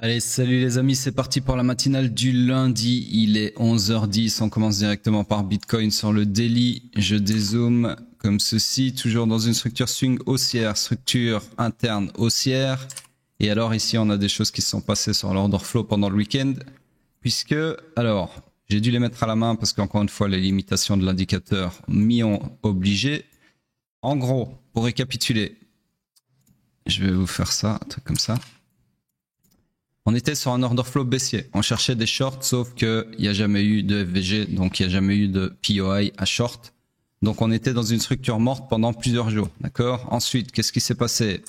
Allez, salut les amis, c'est parti pour la matinale du lundi. Il est 11h10, on commence directement par Bitcoin sur le daily. Je dézoome comme ceci, toujours dans une structure swing haussière, structure interne haussière. Et alors ici, on a des choses qui se sont passées sur l'order flow pendant le week-end. Puisque, alors, j'ai dû les mettre à la main parce qu'encore une fois, les limitations de l'indicateur m'y ont obligé. En gros, pour récapituler, je vais vous faire ça, un truc comme ça. On était sur un order flow baissier. On cherchait des shorts, sauf qu'il n'y a jamais eu de FVG, donc il n'y a jamais eu de POI à short. Donc on était dans une structure morte pendant plusieurs jours. D'accord. Ensuite, qu'est-ce qui s'est passé?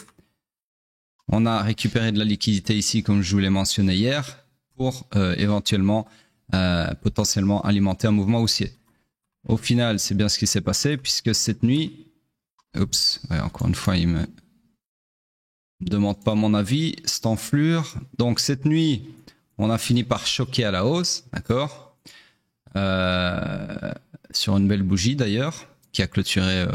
On a récupéré de la liquidité ici, comme je vous l'ai mentionné hier, pour éventuellement, potentiellement alimenter un mouvement haussier. Au final, c'est bien ce qui s'est passé, puisque cette nuit... Oups, ouais, encore une fois, il me demande pas mon avis, cette enflure. Donc cette nuit, on a fini par choquer à la hausse, d'accord, sur une belle bougie d'ailleurs, qui a clôturé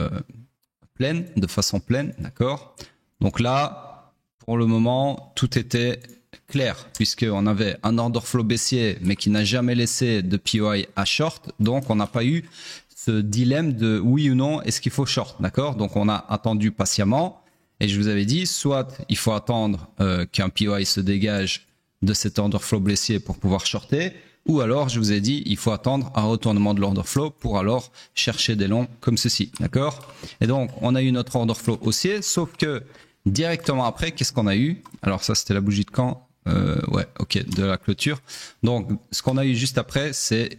pleine, de façon pleine, d'accord. Donc là, pour le moment, tout était clair, puisqu'on avait un order flow baissier, mais qui n'a jamais laissé de POI à short, donc on n'a pas eu ce dilemme de oui ou non, est-ce qu'il faut short, d'accord. Donc on a attendu patiemment. Et je vous avais dit, soit il faut attendre qu'un POI se dégage de cet order flow baissier pour pouvoir shorter, ou alors je vous ai dit, il faut attendre un retournement de l'order flow pour alors chercher des longs comme ceci, d'accord. Et donc, on a eu notre order flow haussier, sauf que directement après, qu'est-ce qu'on a eu? Alors ça, c'était la bougie de quand? Ouais, ok, de la clôture. Donc, ce qu'on a eu juste après, c'est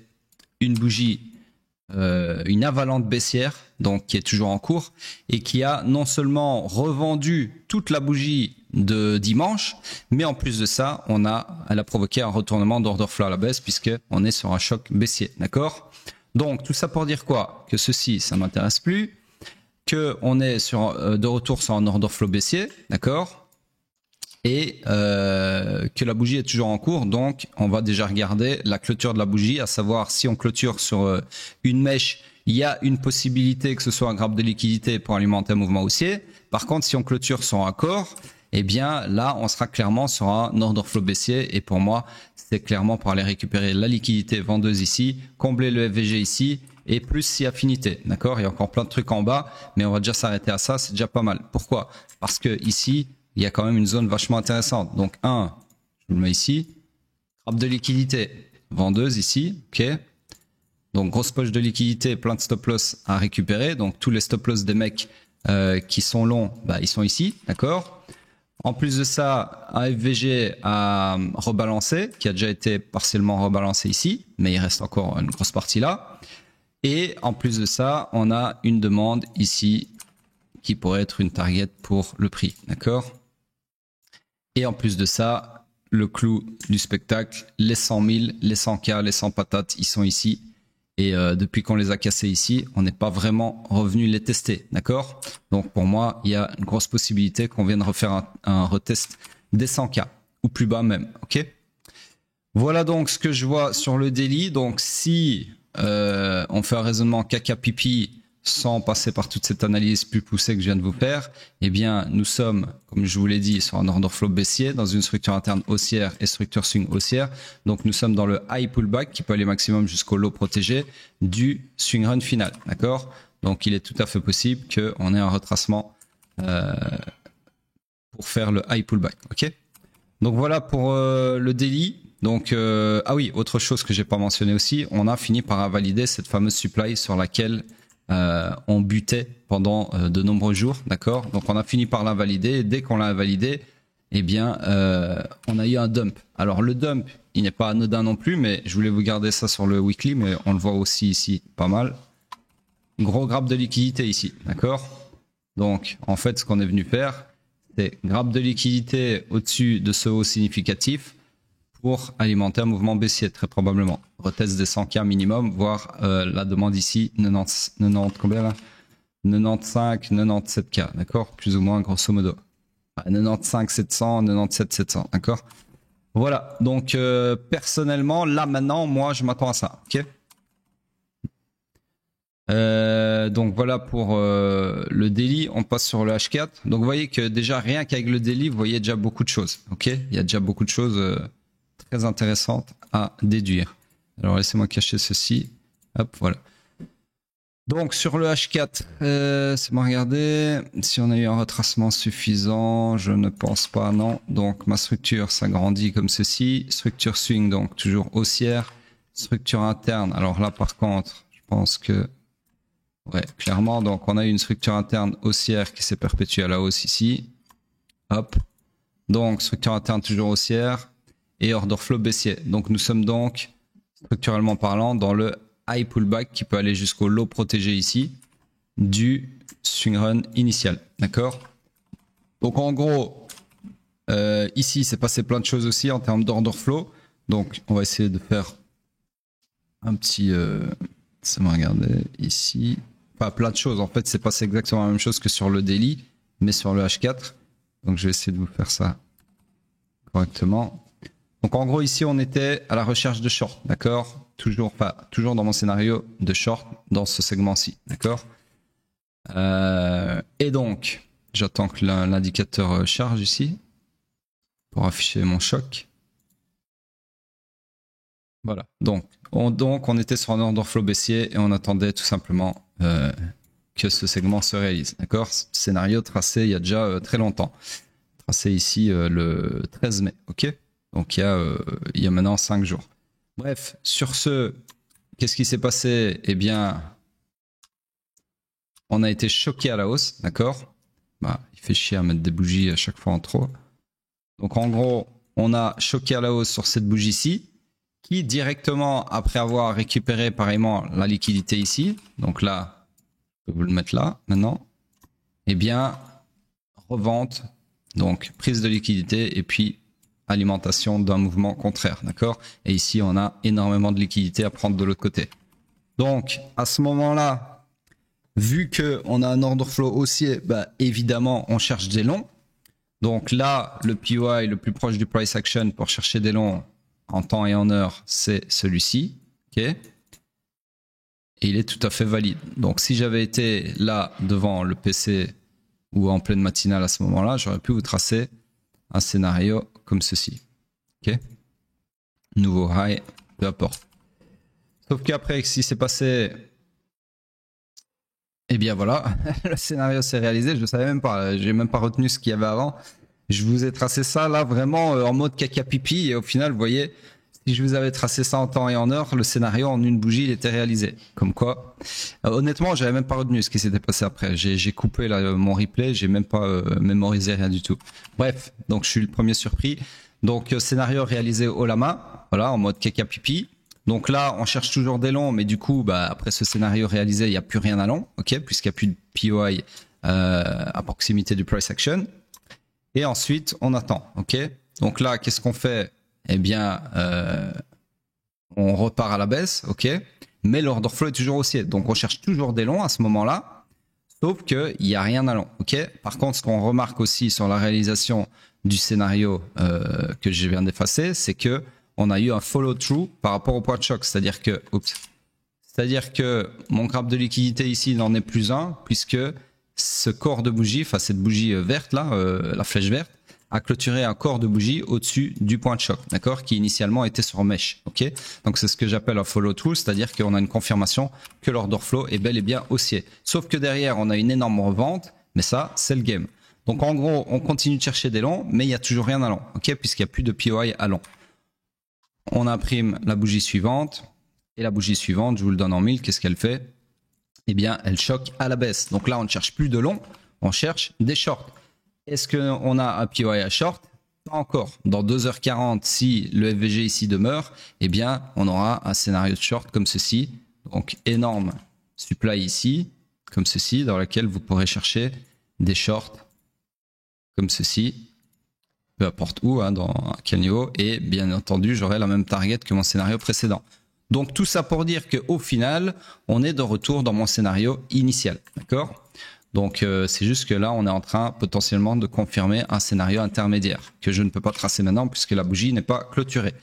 une bougie une avalanche baissière, donc qui est toujours en cours, et qui a non seulement revendu toute la bougie de dimanche, mais en plus de ça, elle a provoqué un retournement d'order flow à la baisse, puisqu'on est sur un choc baissier, d'accord. Donc tout ça pour dire quoi? Que ceci, ça m'intéresse plus, qu'on est de retour sur un order flow baissier, d'accord, et que la bougie est toujours en cours. Donc on va déjà regarder la clôture de la bougie, à savoir si on clôture sur une mèche, il y a une possibilité que ce soit un grappe de liquidité pour alimenter un mouvement haussier. Par contre, si on clôture sur un corps, eh bien là on sera clairement sur un order flow baissier, et pour moi c'est clairement pour aller récupérer la liquidité vendeuse ici, combler le FVG ici, et plus si affinité, d'accord. Il y a encore plein de trucs en bas, mais on va déjà s'arrêter à ça, c'est déjà pas mal. Pourquoi? Parce que ici il y a quand même une zone vachement intéressante. Donc, je vous le mets ici. Grappe de liquidité vendeuse ici. OK. Donc, grosse poche de liquidité, plein de stop loss à récupérer. Donc, tous les stop loss des mecs qui sont longs, ils sont ici. D'accord. En plus de ça, un FVG à rebalancer, qui a déjà été partiellement rebalancé ici, mais il reste encore une grosse partie là. Et en plus de ça, on a une demande ici qui pourrait être une target pour le prix. D'accord. Et en plus de ça, le clou du spectacle, les 100 000, les 100K, les 100 patates, ils sont ici. Et depuis qu'on les a cassés ici, on n'est pas vraiment revenu les tester, d'accord. Donc pour moi, il y a une grosse possibilité qu'on vienne refaire un retest des 100K, ou plus bas même, ok. Voilà donc ce que je vois sur le daily. Donc si on fait un raisonnement caca pipi, sans passer par toute cette analyse plus poussée que je viens de vous faire, eh bien, nous sommes, comme je vous l'ai dit, sur un order flow baissier, dans une structure interne haussière et structure swing haussière. Donc, nous sommes dans le high pullback qui peut aller maximum jusqu'au low protégé du swing run final, d'accord? Donc, il est tout à fait possible qu'on ait un retracement pour faire le high pullback, ok? Donc, voilà pour le daily. Donc, ah oui, autre chose que j'ai pas mentionné aussi, on a fini par invalider cette fameuse supply sur laquelle on butait pendant de nombreux jours, d'accord. Donc on a fini par l'invalider, et dès qu'on l'a invalidé, eh bien on a eu un dump. Alors le dump, il n'est pas anodin non plus, mais je voulais vous garder ça sur le weekly, mais on le voit aussi ici pas mal. Gros grappe de liquidité ici, d'accord. Donc en fait ce qu'on est venu faire, c'est grappe de liquidité au-dessus de ce haut significatif pour alimenter un mouvement baissier, très probablement. Retest des 100K minimum, voire la demande ici, 90 combien là, 95, 97K, d'accord, plus ou moins grosso modo. 95 700, 97 700, d'accord. Voilà, donc personnellement, là maintenant, moi je m'attends à ça, ok. Donc voilà pour le daily. On passe sur le H4. Donc vous voyez que déjà rien qu'avec le daily, vous voyez déjà beaucoup de choses. Ok, il y a déjà beaucoup de choses très intéressantes à déduire. Alors laissez-moi cacher ceci. Hop, voilà. Donc sur le H4, c'est moi regarder si on a eu un retracement suffisant. Je ne pense pas, non. Donc ma structure s'agrandit comme ceci. Structure swing, donc toujours haussière. Structure interne. Alors là par contre, je pense que ouais, clairement. Donc, on a eu une structure interne haussière qui s'est perpétuée à la hausse ici. Hop. Donc, structure interne toujours haussière et order flow baissier. Donc, nous sommes donc, structurellement parlant, dans le high pullback qui peut aller jusqu'au low protégé ici du swing run initial. D'accord? Donc, en gros, ici, c'est passé plein de choses aussi en termes d'order flow. Donc, on va essayer de faire un petit... ça m'a regardé ici. Pas plein de choses. En fait, c'est passé exactement la même chose que sur le daily, mais sur le H4. Donc, je vais essayer de vous faire ça correctement. Donc, en gros, ici, on était à la recherche de short, d'accord? Toujours dans mon scénario de short dans ce segment-ci, d'accord? Et donc, j'attends que l'indicateur charge ici pour afficher mon choc. Voilà. Donc, on était sur un order flow baissier et on attendait tout simplement que ce segment se réalise. D'accord? Scénario tracé il y a déjà très longtemps. Tracé ici le 13 mai. Ok? Donc, il y a maintenant 5 jours. Bref, sur ce, qu'est-ce qui s'est passé? Eh bien, on a été choqué à la hausse. D'accord? Bah, il fait chier à mettre des bougies à chaque fois en trop. Donc, en gros, on a choqué à la hausse sur cette bougie-ci, qui directement, après avoir récupéré pareillement la liquidité ici, donc là, je peux vous le mettre là maintenant, eh bien, revente, donc prise de liquidité et puis alimentation d'un mouvement contraire, d'accord? Et ici, on a énormément de liquidité à prendre de l'autre côté. Donc, à ce moment-là, vu qu'on a un order flow haussier, bah, évidemment, on cherche des longs. Donc là, le POI le plus proche du price action pour chercher des longs en temps et en heure, c'est celui-ci. Ok. Et il est tout à fait valide. Donc si j'avais été là devant le PC ou en pleine matinale à ce moment-là, j'aurais pu vous tracer un scénario comme ceci. Ok. Nouveau high, peu importe. Sauf qu'après, ce qui s'est passé, eh bien voilà, le scénario s'est réalisé. Je ne savais même pas, j'ai même pas retenu ce qu'il y avait avant. Je vous ai tracé ça là vraiment en mode caca pipi et au final, vous voyez, si je vous avais tracé ça en temps et en heure, le scénario en une bougie, il était réalisé. Comme quoi, honnêtement, j'avais même pas retenu ce qui s'était passé après. J'ai coupé là, mon replay, j'ai même pas mémorisé rien du tout. Bref, donc je suis le premier surpris. Donc scénario réalisé haut la main, voilà, en mode caca pipi. Donc là, on cherche toujours des longs, mais du coup, bah, après ce scénario réalisé, il n'y a plus rien à long, ok, puisqu'il n'y a plus de POI à proximité du price action. Et ensuite, on attend, ok. Donc là, qu'est-ce qu'on fait? Eh bien, on repart à la baisse, ok. Mais l'order flow est toujours haussier, donc on cherche toujours des longs à ce moment-là, sauf qu'il n'y a rien à long, ok. Par contre, ce qu'on remarque aussi sur la réalisation du scénario que je viens d'effacer, c'est que on a eu un follow-through par rapport au point de choc, c'est-à-dire que mon graphe de liquidité ici n'en est plus un, puisque ce corps de bougie, enfin cette bougie verte là, la flèche verte, a clôturé un corps de bougie au-dessus du point de choc, d'accord, qui initialement était sur mèche, ok. Donc c'est ce que j'appelle un follow-through, c'est-à-dire qu'on a une confirmation que l'order flow est bel et bien haussier. Sauf que derrière, on a une énorme revente, mais ça, c'est le game. Donc en gros, on continue de chercher des longs, mais il n'y a toujours rien à long, ok, puisqu'il n'y a plus de POI à long. On imprime la bougie suivante, et la bougie suivante, je vous le donne en 1000, qu'est-ce qu'elle fait? Eh bien, elle choque à la baisse. Donc là, on ne cherche plus de long, on cherche des shorts. Est-ce qu'on a un POI à short? Pas encore. Dans 2h40, si le FVG ici demeure, eh bien, on aura un scénario de short comme ceci. Donc, énorme supply ici, comme ceci, dans lequel vous pourrez chercher des shorts comme ceci. Peu importe où, hein, dans quel niveau. Et bien entendu, j'aurai la même target que mon scénario précédent. Donc tout ça pour dire qu'au final, on est de retour dans mon scénario initial. D'accord? Donc c'est juste que là, on est en train potentiellement de confirmer un scénario intermédiaire que je ne peux pas tracer maintenant puisque la bougie n'est pas clôturée.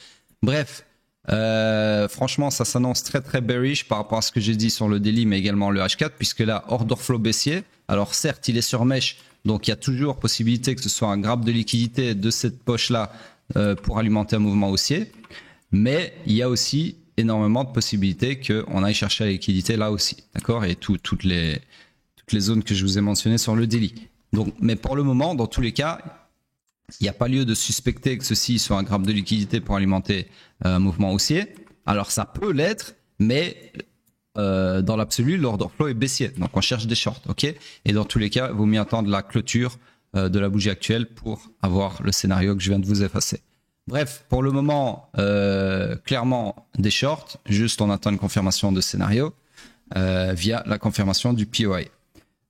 Bref, Franchement, ça s'annonce très très bearish par rapport à ce que j'ai dit sur le daily, mais également le H4, puisque là, order flow baissier. Alors certes, il est sur mèche, donc il y a toujours possibilité que ce soit un grab de liquidité de cette poche-là pour alimenter un mouvement haussier. Mais il y a aussi énormément de possibilités qu'on aille chercher la liquidité là aussi, d'accord? Et toutes les zones que je vous ai mentionnées sur le daily. Donc, mais pour le moment, dans tous les cas, il n'y a pas lieu de suspecter que ceci soit un grab de liquidité pour alimenter un mouvement haussier. Alors ça peut l'être, mais dans l'absolu, l'order flow est baissier. Donc on cherche des shorts, ok? Et dans tous les cas, il vaut mieux attendre la clôture de la bougie actuelle pour avoir le scénario que je viens de vous effacer. Bref, pour le moment, clairement des shorts. Juste on attend une confirmation de scénario via la confirmation du POI.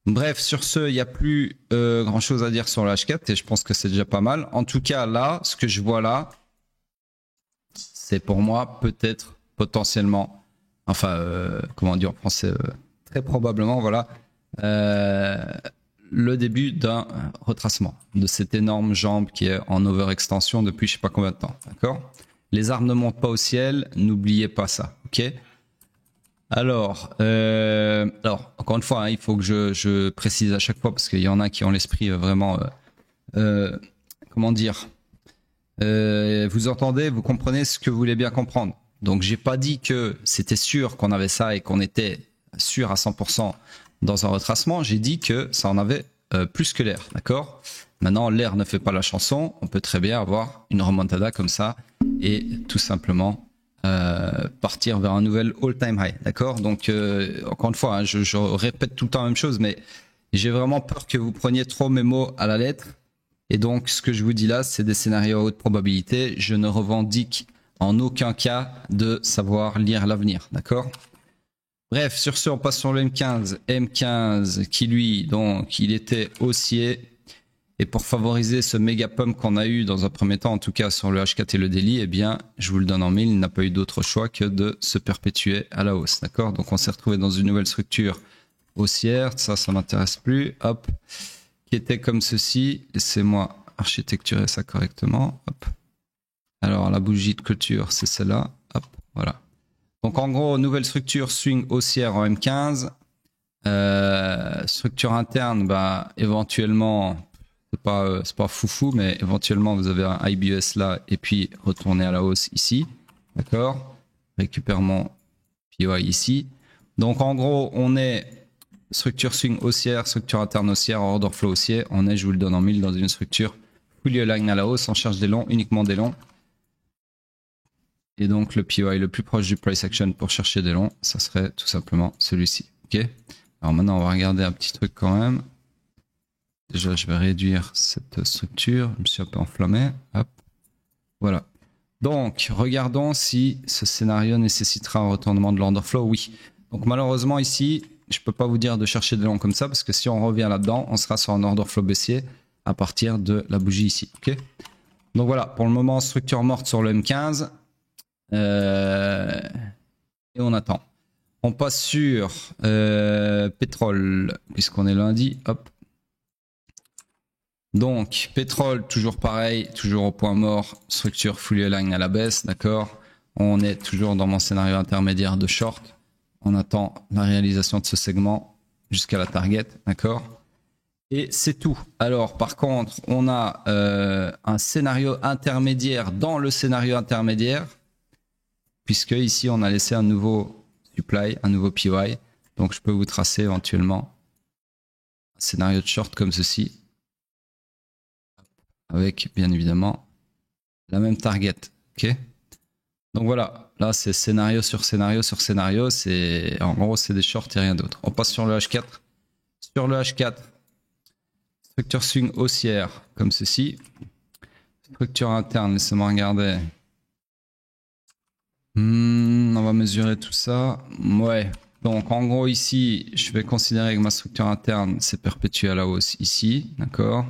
Bref, sur ce, il n'y a plus grand chose à dire sur le H4 et je pense que c'est déjà pas mal. En tout cas, là, ce que je vois là, c'est pour moi peut-être potentiellement, enfin, comment dire en français, très probablement, voilà, le début d'un retracement de cette énorme jambe qui est en overextension depuis je sais pas combien de temps, d'accord? Les arbres ne montent pas au ciel, n'oubliez pas ça, ok? Alors, encore une fois, hein, il faut que je précise à chaque fois parce qu'il y en a qui ont l'esprit vraiment, comment dire, vous entendez, vous comprenez ce que vous voulez bien comprendre. Donc, j'ai pas dit que c'était sûr qu'on avait ça et qu'on était sûr à 100% dans un retracement. J'ai dit que ça en avait plus que l'air, d'accord? Maintenant, l'air ne fait pas la chanson. On peut très bien avoir une remontada comme ça et tout simplement partir vers un nouvel all-time high, d'accord? Donc encore une fois, hein, je répète tout le temps la même chose, mais j'ai vraiment peur que vous preniez trop mes mots à la lettre. Et donc ce que je vous dis là, c'est des scénarios à haute probabilité. Je ne revendique en aucun cas de savoir lire l'avenir, d'accord? Bref, sur ce, on passe sur le M15. M15 qui lui, donc, il était haussier. Et pour favoriser ce méga pump qu'on a eu dans un premier temps, en tout cas sur le H4 et le daily, eh bien, je vous le donne en mille, il n'a pas eu d'autre choix que de se perpétuer à la hausse, d'accord? Donc on s'est retrouvé dans une nouvelle structure haussière, ça m'intéresse plus, hop, qui était comme ceci. Laissez-moi architecturer ça correctement, hop. Alors la bougie de clôture, c'est celle-là, hop, voilà. Donc en gros, nouvelle structure swing haussière en M15, structure interne, bah éventuellement. C'est pas foufou, mais éventuellement vous avez un IBS là et puis retourner à la hausse ici, d'accord? Récupère mon POI ici. Donc en gros, on est structure swing haussière, structure interne haussière, order flow haussier. On est, je vous le donne en mille, dans une structure fully aligned à la hausse. On cherche des longs, uniquement des longs. Et donc le POI le plus proche du price action pour chercher des longs, ça serait tout simplement celui-ci, ok? Alors maintenant, on va regarder un petit truc quand même. Déjà, je vais réduire cette structure. Je me suis un peu enflammé. Hop. Voilà. Donc, regardons si ce scénario nécessitera un retournement de l'order flow. Oui. Donc, malheureusement, ici, je ne peux pas vous dire de chercher des longs comme ça parce que si on revient là-dedans, on sera sur un order flow baissier à partir de la bougie ici. Ok. Donc, voilà. Pour le moment, structure morte sur le M15. Et on attend. On passe sur pétrole, puisqu'on est lundi. Hop. Donc, pétrole, toujours pareil, toujours au point mort, structure fully aligned à la baisse, d'accord? On est toujours dans mon scénario intermédiaire de short. On attend la réalisation de ce segment jusqu'à la target, d'accord? Et c'est tout. Alors, par contre, on a un scénario intermédiaire dans le scénario intermédiaire, puisque ici, on a laissé un nouveau supply, un nouveau POI. Donc, je peux vous tracer éventuellement un scénario de short comme ceci, avec bien évidemment la même target, ok? Donc voilà, là c'est scénario sur scénario sur scénario, c'est en gros c'est des shorts et rien d'autre. On passe sur le H4. Sur le H4, structure swing haussière comme ceci. Structure interne, laissez-moi regarder. On va mesurer tout ça. Ouais. Donc en gros ici, je vais considérer que ma structure interne s'est perpétuée à la hausse ici, d'accord?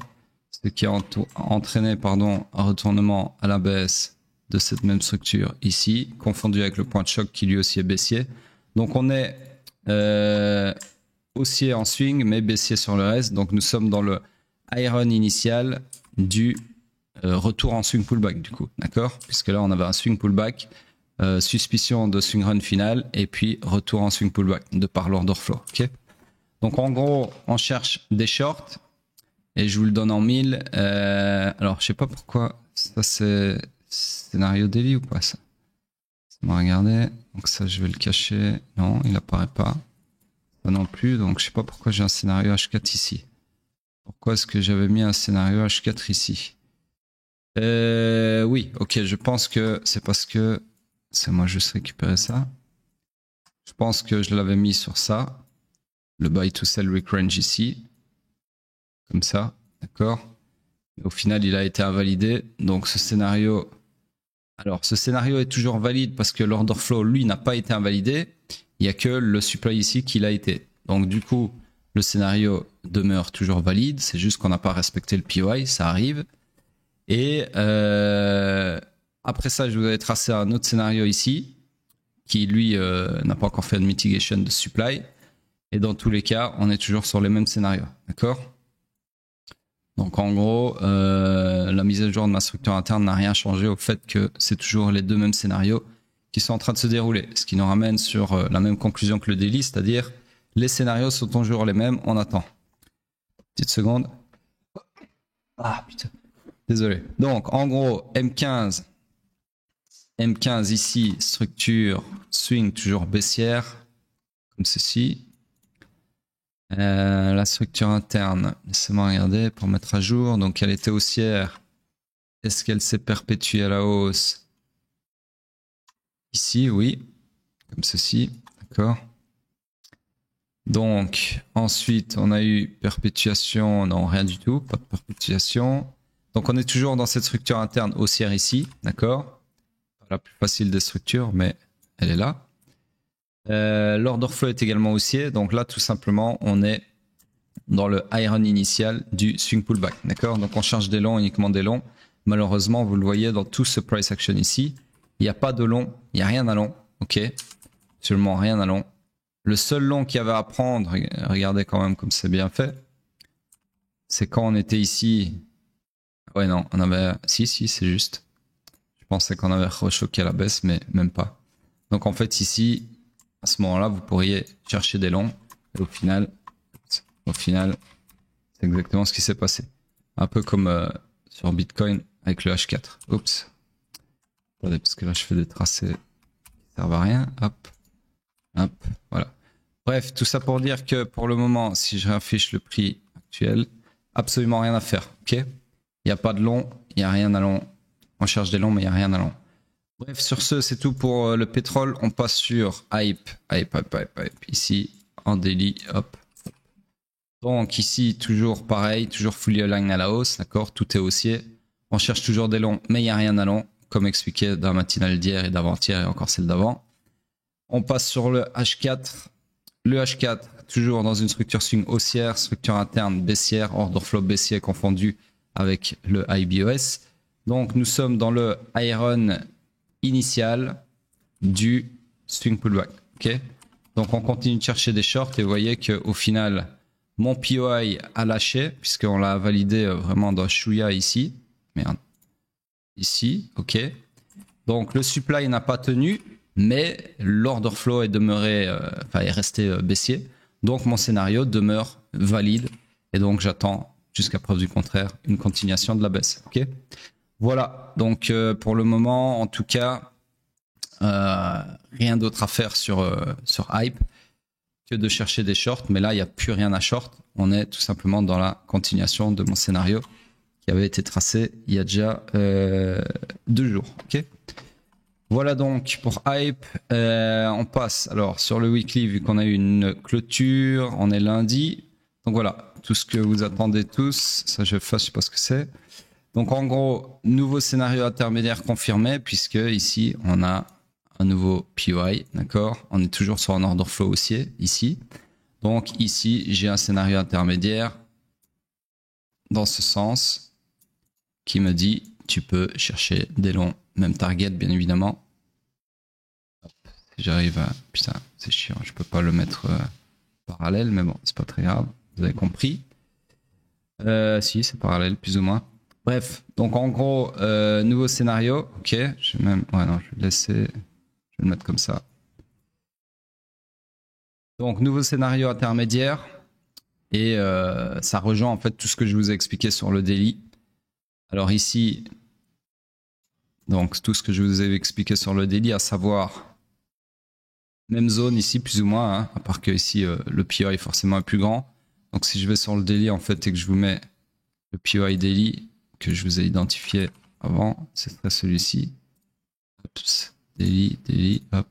Ce qui a entraîné un retournement à la baisse de cette même structure ici, confondu avec le point de choc qui lui aussi est baissier. Donc on est haussier en swing, mais baissier sur le reste. Donc nous sommes dans le high run initial du retour en swing pullback du coup, d'accord? Puisque là on avait un swing pullback suspicion de swing run final et puis retour en swing pullback de par l'order flow. Ok. Donc en gros, on cherche des shorts et je vous le donne en 1000. Alors je sais pas pourquoi ça c'est scénario daily ou pas ça. On va regarder. Donc ça je vais le cacher. Non, il apparaît pas. Ça non plus. Donc je sais pas pourquoi j'ai un scénario H4 ici. Pourquoi est-ce que j'avais mis un scénario H4 ici? Oui, ok, je pense que c'est parce que c'est moi juste récupérer ça. Je pense que je l'avais mis sur ça. Le buy to sell week range ici. Comme ça, d'accord. Au final, il a été invalidé. Donc ce scénario... Alors ce scénario est toujours valide parce que l'order flow, lui, n'a pas été invalidé. Il n'y a que le supply ici qui l'a été. Donc du coup, le scénario demeure toujours valide. C'est juste qu'on n'a pas respecté le POI, ça arrive. Et après ça, je vous avais tracé un autre scénario ici, qui lui n'a pas encore fait de mitigation de supply. Et dans tous les cas, on est toujours sur les mêmes scénarios. D'accord? Donc en gros, la mise à jour de ma structure interne n'a rien changé au fait que c'est toujours les deux mêmes scénarios qui sont en train de se dérouler. Ce qui nous ramène sur la même conclusion que le daily, c'est-à-dire les scénarios sont toujours les mêmes, on attend. Petite seconde. Ah putain. Désolé. Donc en gros, M15 ici, structure, swing toujours baissière, comme ceci. La structure interne, laissez-moi regarder pour mettre à jour. Donc elle était haussière. Est-ce qu'elle s'est perpétuée à la hausse? Ici, oui. Comme ceci, d'accord. Donc ensuite, on a eu perpétuation. Non, rien du tout, pas de perpétuation. Donc on est toujours dans cette structure interne haussière ici, d'accord. Pas la plus facile des structures, mais elle est là. L'order flow est également haussier, donc là tout simplement on est dans le high run initial du swing pullback, d'accord. Donc on cherche des longs, uniquement des longs. Malheureusement vous le voyez dans tout ce price action ici, il n'y a pas de long, il n'y a rien à long, ok, absolument rien à long. Le seul long qu'il y avait à prendre, regardez quand même comme c'est bien fait, c'est quand on était ici. Ouais non, on avait, si c'est juste, je pensais qu'on avait rechoqué à la baisse mais même pas. Donc en fait ici, à ce moment-là, vous pourriez chercher des longs. Et au final, c'est exactement ce qui s'est passé. Un peu comme sur Bitcoin avec le H4. Oups. Attendez, parce que là, je fais des tracés qui servent à rien. Hop. Hop. Voilà. Bref, tout ça pour dire que pour le moment, si je réaffiche le prix actuel, absolument rien à faire. Ok? Il n'y a pas de long, il n'y a rien à long. On cherche des longs, mais il n'y a rien à long. Bref, sur ce, c'est tout pour le pétrole. On passe sur hype. Ici, en daily, hop. Donc ici, toujours pareil, toujours fully aligned à la hausse, d'accord. Tout est haussier. On cherche toujours des longs, mais il n'y a rien à long, comme expliqué dans la matinale d'hier et d'avant-hier et encore celle d'avant. On passe sur le H4. Le H4, toujours dans une structure swing haussière, structure interne baissière, order flow baissier confondu avec le IBOS. Donc nous sommes dans le iron initial du swing pullback. Ok, donc on continue de chercher des shorts et vous voyez qu'au final, mon POI a lâché puisqu'on l'a validé vraiment dans Shuya ici. Merde. Ici, ok. Donc le supply n'a pas tenu, mais l'order flow est demeuré, est resté baissier. Donc mon scénario demeure valide et donc j'attends jusqu'à preuve du contraire une continuation de la baisse. Ok. Voilà, donc pour le moment, en tout cas, rien d'autre à faire sur Hype que de chercher des shorts. Mais là, il n'y a plus rien à short. On est tout simplement dans la continuation de mon scénario qui avait été tracé il y a déjà 2 jours. Okay, voilà donc pour Hype. On passe alors sur le weekly, vu qu'on a eu une clôture. On est lundi. Donc voilà, tout ce que vous attendez tous. Ça, je sais pas ce que c'est. Donc en gros, nouveau scénario intermédiaire confirmé, puisque ici on a un nouveau POI, d'accord. On est toujours sur un order flow haussier ici. Donc ici j'ai un scénario intermédiaire dans ce sens qui me dit tu peux chercher des longs, même target bien évidemment. Si j'arrive à... Putain, c'est chiant, je peux pas le mettre parallèle, mais bon, c'est pas très grave, vous avez compris. Si, c'est parallèle plus ou moins. Bref, donc en gros, nouveau scénario. Ok, je vais même... Ouais, non, je vais le laisser. vais le mettre comme ça. Donc, nouveau scénario intermédiaire. Et ça rejoint en fait tout ce que je vous ai expliqué sur le daily. Alors ici, donc tout ce que je vous ai expliqué sur le daily, à savoir même zone ici plus ou moins, hein, à part que ici le POI forcément est plus grand. Donc si je vais sur le daily en fait et que je vous mets le POI daily que je vous ai identifié avant, ce serait celui-ci. Daily, hop,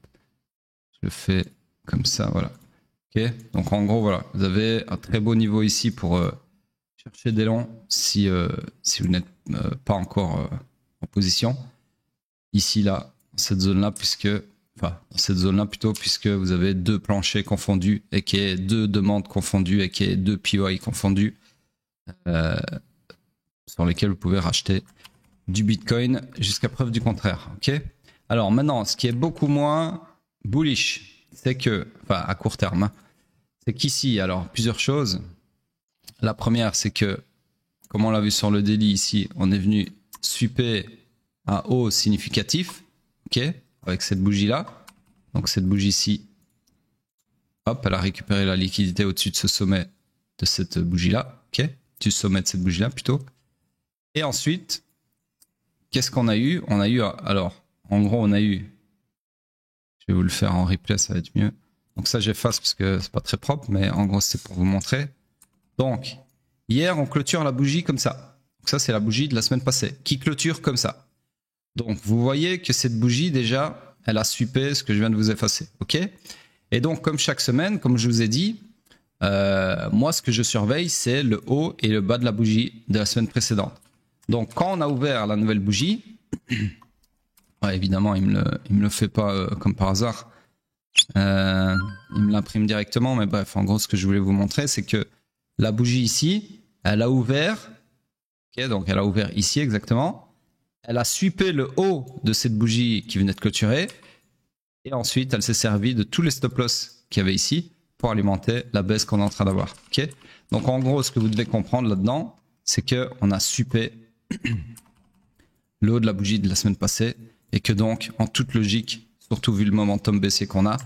je le fais comme ça, voilà. Ok, donc en gros voilà, vous avez un très beau niveau ici pour chercher des longs si vous n'êtes pas encore en position. Ici là, dans cette zone là, puisque vous avez deux planchers confondus et qui est deux demandes confondues et qui est deux POI confondus sur lesquels vous pouvez racheter du Bitcoin jusqu'à preuve du contraire. Ok. Alors maintenant, ce qui est beaucoup moins bullish, c'est que, enfin à court terme, hein, c'est qu'ici, alors plusieurs choses. La première, c'est que, comme on l'a vu sur le daily ici, on est venu sweeper un haut significatif, ok, avec cette bougie-là. Donc cette bougie-ci, hop, elle a récupéré la liquidité au-dessus de ce sommet de cette bougie-là, ok, du sommet de cette bougie-là plutôt. Et ensuite, qu'est-ce qu'on a eu? On a eu, alors, en gros, on a eu, je vais vous le faire en replay, ça va être mieux. Donc ça, j'efface parce que c'est pas très propre, mais en gros, c'est pour vous montrer. Donc, hier, on clôture la bougie comme ça. Donc ça, c'est la bougie de la semaine passée, qui clôture comme ça. Donc, vous voyez que cette bougie, déjà, elle a sweepé ce que je viens de vous effacer, ok? Et donc, comme chaque semaine, comme je vous ai dit, moi, ce que je surveille, c'est le haut et le bas de la bougie de la semaine précédente. Donc, quand on a ouvert la nouvelle bougie, ouais, évidemment, il me le fait pas comme par hasard. Il me l'imprime directement, mais bref, en gros, ce que je voulais vous montrer, c'est que la bougie ici, elle a ouvert, ok, donc elle a ouvert ici exactement. Elle a sweepé le haut de cette bougie qui venait de clôturer, et ensuite, elle s'est servie de tous les stop loss qu'il y avait ici pour alimenter la baisse qu'on est en train d'avoir. Ok, donc en gros, ce que vous devez comprendre là-dedans, c'est que on a sweepé le haut de la bougie de la semaine passée, et que donc, en toute logique, surtout vu le momentum baissier qu'on a,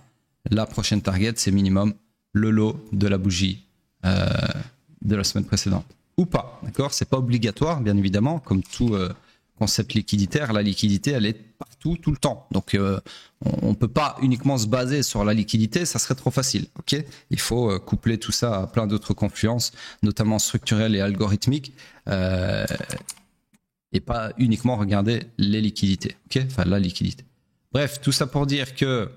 la prochaine target, c'est minimum le lot de la bougie de la semaine précédente. Ou pas, d'accord? C'est pas obligatoire, bien évidemment, comme tout concept liquiditaire. La liquidité, elle est partout, tout le temps. Donc, on peut pas uniquement se baser sur la liquidité, ça serait trop facile, ok? Il faut coupler tout ça à plein d'autres confluences, notamment structurelles et algorithmiques, et pas uniquement regarder les liquidités, ok? Enfin, la liquidité. Bref, tout ça pour dire que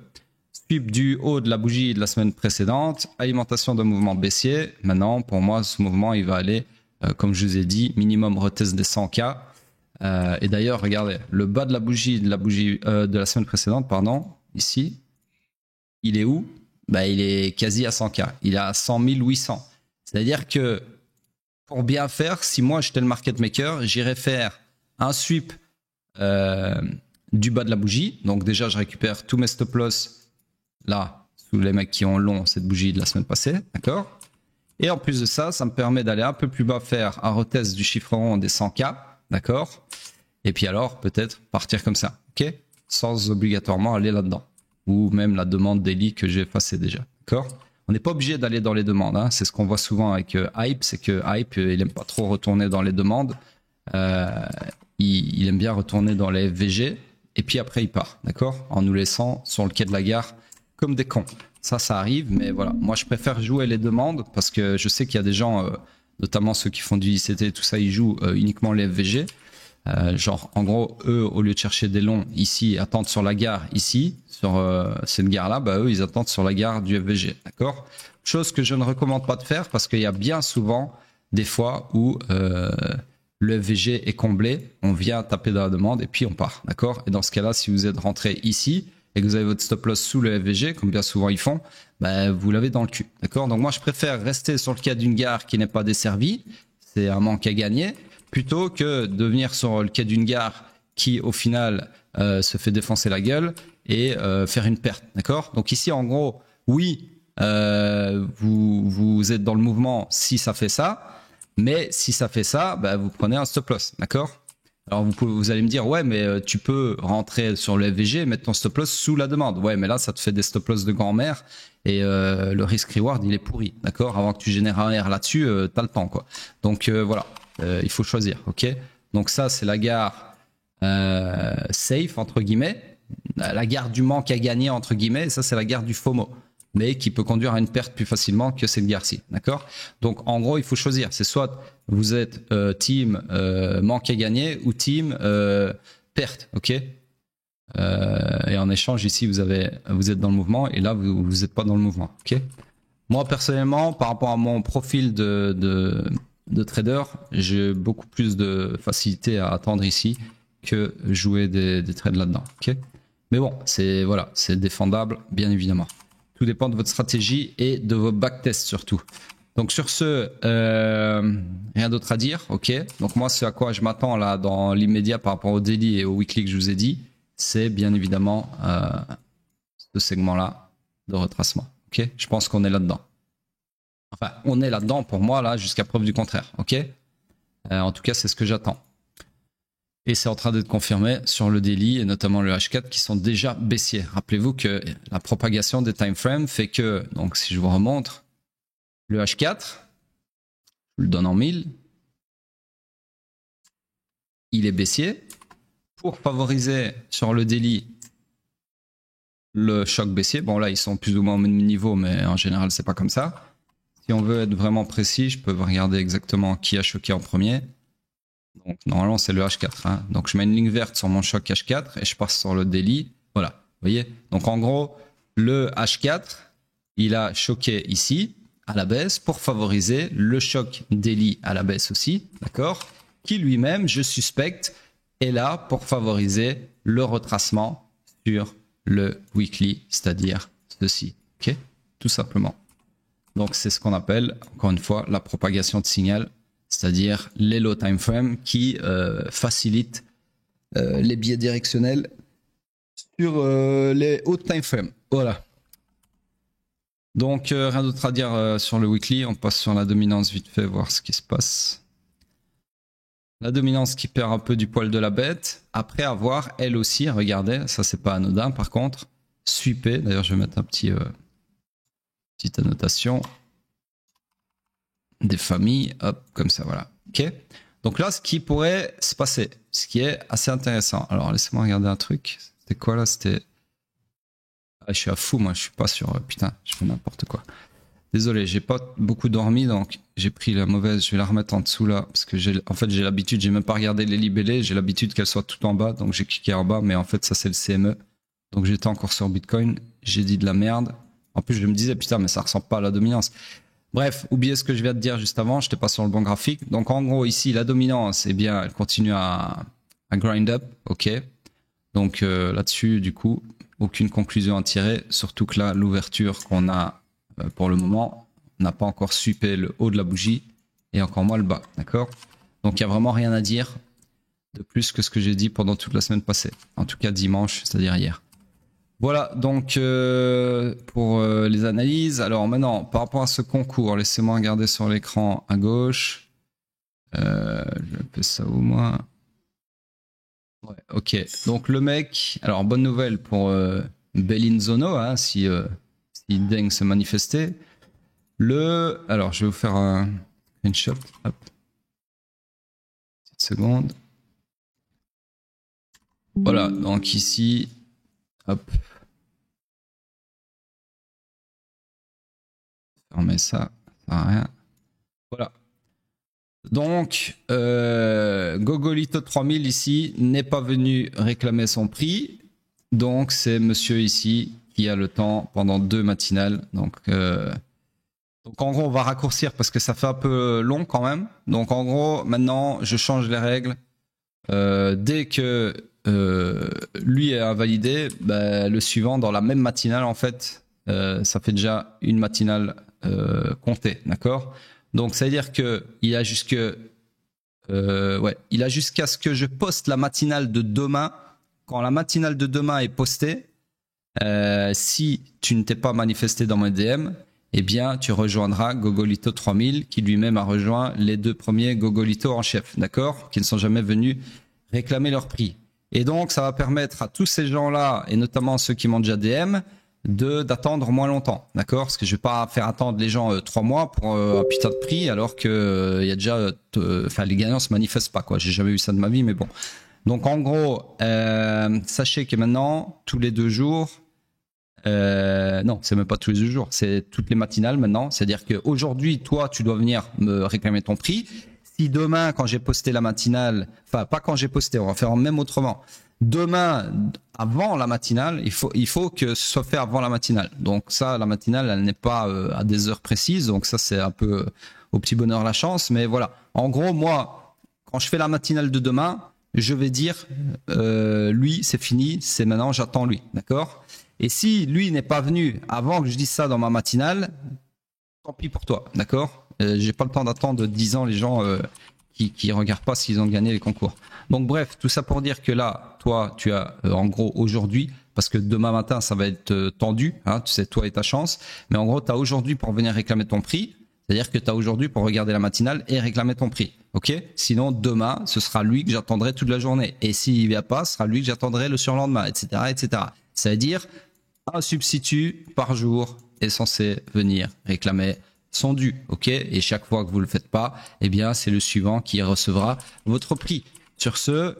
sweep du haut de la bougie de la semaine précédente, alimentation d'un mouvement baissier. Maintenant, pour moi, ce mouvement, il va aller, comme je vous ai dit, minimum retest des 100K. Et d'ailleurs, regardez, le bas de la bougie de la semaine précédente, pardon, ici, il est où? Bah, il est quasi à 100K. Il est à 100 800. C'est-à-dire que pour bien faire, si moi j'étais le market maker, j'irais faire un sweep du bas de la bougie. Donc déjà, je récupère tous mes stop loss là, sous les mecs qui ont long cette bougie de la semaine passée, d'accord? Et en plus de ça, ça me permet d'aller un peu plus bas faire un retest du chiffre rond des 100K, d'accord? Et puis alors, peut-être partir comme ça, ok? Sans obligatoirement aller là-dedans. Ou même la demande daily que j'ai effacée déjà, d'accord? On n'est pas obligé d'aller dans les demandes, hein. C'est ce qu'on voit souvent avec Hype, c'est que Hype, il aime pas trop retourner dans les demandes. Il aime bien retourner dans les FVG. Et puis après, il part, d'accord? En nous laissant sur le quai de la gare comme des cons. Ça arrive, mais voilà. Moi, je préfère jouer les demandes parce que je sais qu'il y a des gens, notamment ceux qui font du ICT et tout ça, ils jouent uniquement les FVG. Genre, en gros, eux, au lieu de chercher des longs ici, attendent sur la gare ici, sur cette gare-là, bah, eux, ils attendent sur la gare du FVG, d'accord? Chose que je ne recommande pas de faire parce qu'il y a bien souvent des fois où le FVG est comblé, on vient taper dans la demande et puis on part, d'accord? Et dans ce cas-là, si vous êtes rentré ici et que vous avez votre stop loss sous le FVG, comme bien souvent ils font, bah, vous l'avez dans le cul, d'accord? Donc moi, je préfère rester sur le quai d'une gare qui n'est pas desservie, c'est un manque à gagner, plutôt que de venir sur le quai d'une gare qui, au final, se fait défoncer la gueule et faire une perte, d'accord? Donc ici, en gros, oui, vous êtes dans le mouvement si ça fait ça, mais si ça fait ça, bah, vous prenez un stop loss, d'accord? Alors vous allez me dire, ouais, mais tu peux rentrer sur le FVG et mettre ton stop loss sous la demande. Ouais, mais là, ça te fait des stop loss de grand-mère et le risk reward, il est pourri, d'accord? Avant que tu génères un R là-dessus, t'as le temps, quoi. Donc voilà, il faut choisir, ok? Donc ça, c'est la gare safe, entre guillemets, la gare du manque à gagner, entre guillemets, et ça, c'est la gare du FOMO, mais qui peut conduire à une perte plus facilement que cette gare-ci, d'accord? Donc en gros, il faut choisir, c'est soit vous êtes team manque à gagner ou team perte, ok? Et en échange ici vous êtes dans le mouvement et là vous êtes pas dans le mouvement, ok? Moi personnellement, par rapport à mon profil de trader, j'ai beaucoup plus de facilité à attendre ici que jouer des trades là-dedans, ok? Mais bon, c'est voilà, c'est défendable bien évidemment. Tout dépend de votre stratégie et de vos backtests surtout. Donc sur ce, rien d'autre à dire, ok. Donc moi, ce à quoi je m'attends là dans l'immédiat par rapport au daily et au weekly que je vous ai dit, c'est bien évidemment ce segment-là de retracement, ok. Je pense qu'on est là-dedans. Enfin, on est là-dedans pour moi là jusqu'à preuve du contraire, ok. En tout cas, c'est ce que j'attends. Et c'est en train d'être confirmé sur le daily et notamment le H4 qui sont déjà baissiers. Rappelez-vous que la propagation des time frames fait que, donc si je vous remontre, le H4, je le donne en 1000, il est baissier pour favoriser sur le daily le choc baissier. Bon là ils sont plus ou moins au même niveau, mais en général c'est pas comme ça. Si on veut être vraiment précis, je peux regarder exactement qui a choqué en premier. Donc normalement c'est le H4, hein. Donc je mets une ligne verte sur mon choc H4 et je passe sur le daily. Voilà, vous voyez. Donc en gros le H4 il a choqué ici à la baisse pour favoriser le choc daily à la baisse aussi, d'accord, qui lui-même, je suspecte, est là pour favoriser le retracement sur le weekly, c'est-à-dire ceci, ok, tout simplement. Donc c'est ce qu'on appelle, encore une fois, la propagation de signal, c'est-à-dire les low time frame qui facilitent les biais directionnels sur les hauts time frame. Voilà. Donc rien d'autre à dire sur le weekly, on passe sur la dominance vite fait, voir ce qui se passe. La dominance qui perd un peu du poil de la bête, après avoir elle aussi, regardez, ça c'est pas anodin par contre, sweepé, d'ailleurs je vais mettre un petite annotation des familles, hop, comme ça, voilà, ok. Donc là ce qui pourrait se passer, ce qui est assez intéressant, alors laissez-moi regarder un truc, c'était quoi là, c'était... Ah, je suis à fou, moi, je suis pas sur... Putain, je fais n'importe quoi. Désolé, j'ai pas beaucoup dormi, donc j'ai pris la mauvaise. Je vais la remettre en dessous là, parce que j'ai l'habitude, j'ai même pas regardé les libellés, j'ai l'habitude qu'elles soient tout en bas, donc j'ai cliqué en bas, mais en fait, ça c'est le CME. Donc j'étais encore sur Bitcoin, j'ai dit de la merde. En plus, je me disais, putain, mais ça ressemble pas à la dominance. Bref, oubliez ce que je viens de dire juste avant, j'étais pas sur le bon graphique. Donc en gros, ici, la dominance, eh bien, elle continue à grind up, ok. Donc là-dessus, du coup, aucune conclusion à tirer, surtout que là, l'ouverture qu'on a pour le moment n'a pas encore sweepé le haut de la bougie et encore moins le bas, d'accord? Donc il n'y a vraiment rien à dire de plus que ce que j'ai dit pendant toute la semaine passée, en tout cas dimanche, c'est-à-dire hier. Voilà, donc pour les analyses. Alors maintenant, par rapport à ce concours, laissez-moi regarder sur l'écran à gauche. Je fais ça au moins. Ouais, ok, donc le mec, alors bonne nouvelle pour Bellinzono, hein, s'il daigne se manifester. Alors je vais vous faire un screenshot, hop, petite seconde. Voilà, donc ici, hop, fermez ça, ça sert à rien. Voilà. Donc, Gogolito 3000 ici n'est pas venu réclamer son prix. Donc, c'est monsieur ici qui a le temps pendant 2 matinales. Donc en gros, on va raccourcir parce que ça fait un peu long quand même. Donc, en gros, maintenant, je change les règles. Dès que lui est invalidé, bah, le suivant, dans la même matinale, en fait, ça fait déjà une matinale comptée. D'accord ? Donc, ça veut dire qu'il a jusqu'à ce que je poste la matinale de demain. Quand la matinale de demain est postée, si tu ne t'es pas manifesté dans mes DM, eh bien, tu rejoindras Gogolito 3000, qui lui-même a rejoint les 2 premiers Gogolito en chef, d'accord, qui ne sont jamais venus réclamer leur prix. Et donc, ça va permettre à tous ces gens-là, et notamment ceux qui m'ont déjà DM, d'attendre moins longtemps, d'accord? Parce que je vais pas faire attendre les gens 3 mois pour un putain de prix, alors que il y a déjà, enfin les gagnants se manifestent pas, quoi. J'ai jamais vu ça de ma vie, mais bon. Donc en gros, sachez que maintenant, tous les 2 jours, non, c'est même pas tous les 2 jours, c'est toutes les matinales maintenant. C'est-à-dire qu'aujourd'hui, toi, tu dois venir me réclamer ton prix. Si demain, quand j'ai posté la matinale, enfin pas quand j'ai posté, on va faire même autrement. Demain, avant la matinale, il faut que ce soit fait avant la matinale. Donc ça, la matinale, elle n'est pas à des heures précises. Donc ça, c'est un peu au petit bonheur la chance. Mais voilà. En gros, moi, quand je fais la matinale de demain, je vais dire, lui, c'est fini, c'est maintenant, j'attends lui. D'accord? Et si lui n'est pas venu avant que je dise ça dans ma matinale, tant pis pour toi. D'accord? J'ai pas le temps d'attendre 10 ans les gens qui regardent pas s'ils ont gagné les concours. Donc bref, tout ça pour dire que là, toi, tu as en gros aujourd'hui, parce que demain matin, ça va être tendu, hein, tu sais, toi et ta chance, mais en gros, tu as aujourd'hui pour venir réclamer ton prix, c'est-à-dire que tu as aujourd'hui pour regarder la matinale et réclamer ton prix, ok? Sinon, demain, ce sera lui que j'attendrai toute la journée, et s'il vient pas, ce sera lui que j'attendrai le surlendemain, etc., etc. C'est-à-dire, un substitut par jour est censé venir réclamer son dû, ok? Et chaque fois que vous le faites pas, eh bien, c'est le suivant qui recevra votre prix. Sur ce,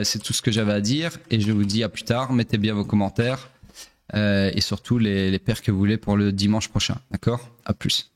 c'est tout ce que j'avais à dire et je vous dis à plus tard. Mettez bien vos commentaires et surtout les paires que vous voulez pour le dimanche prochain. D'accord? À plus.